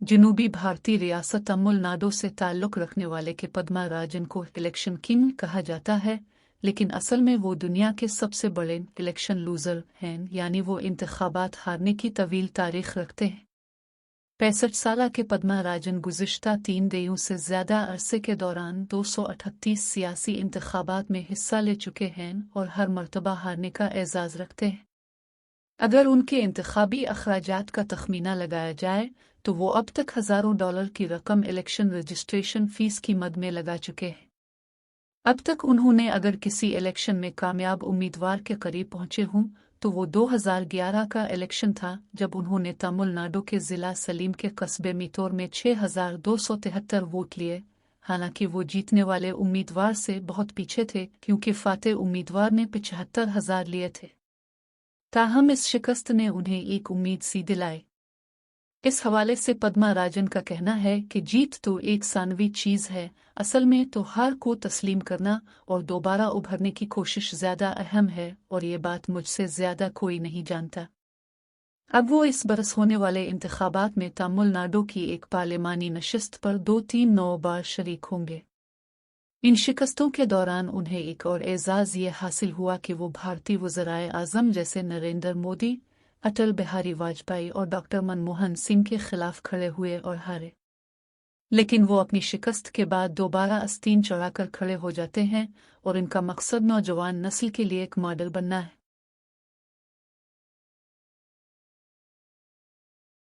जनूबी भारतीय रियासत तमिलनाडु से ताल्लुक़ रखने वाले के पद्मा राजन को इलेक्शन किंग कहा जाता है, लेकिन असल में वो दुनिया के सबसे बड़े इलेक्शन लूज़र हैं, यानी वो इंतखाबात हारने की तवील तारीख रखते हैं। 65 साल के पद्मा राजन गुज़िश्ता 3 दहाइयों से ज़्यादा अरसे के दौरान 238 सियासी इंतखाबात में हिस्सा ले चुके हैं और हर मरतबा हारने का एजाज़ रखते हैं। अगर उनके इंतखाबी अखराजात का तखमीना लगाया जाए तो वो अब तक हज़ारों डॉलर की रकम इलेक्शन रजिस्ट्रेशन फ़ीस की मद में लगा चुके हैं। अब तक उन्होंने अगर किसी इलेक्शन में कामयाब उम्मीदवार के करीब पहुंचे हों तो वो 2011 का इलेक्शन था, जब उन्होंने तमिलनाडु के ज़िला सलीम के कस्बे मितोर में 6,273 वोट लिए। हालांकि वो जीतने वाले उम्मीदवार से बहुत पीछे थे, क्योंकि फातेह उम्मीदवार ने 75,000 लिए थे। ताहम इस शिकस्त ने उन्हें एक उम्मीद सी दिलाई। इस हवाले से पद्मा राजन का कहना है कि जीत तो एक सानवी चीज़ है, असल में तो हार को तस्लीम करना और दोबारा उभरने की कोशिश ज़्यादा अहम है, और ये बात मुझसे ज़्यादा कोई नहीं जानता। अब वो इस बरस होने वाले इंतखाबात में तमिलनाडु की एक पार्लिमानी नशिस्त पर 2-3 बार शरीक होंगे। इन शिकस्तों के दौरान उन्हें एक और एजाज़ ये हासिल हुआ कि वो भारतीय वज़राए आज़म जैसे नरेंद्र मोदी, अटल बिहारी वाजपेयी और डॉक्टर मनमोहन सिंह के खिलाफ खड़े हुए और हारे। लेकिन वो अपनी शिकस्त के बाद दोबारा आस्तीन चढ़ाकर खड़े हो जाते हैं और इनका मकसद नौजवान नस्ल के लिए एक मॉडल बनना है।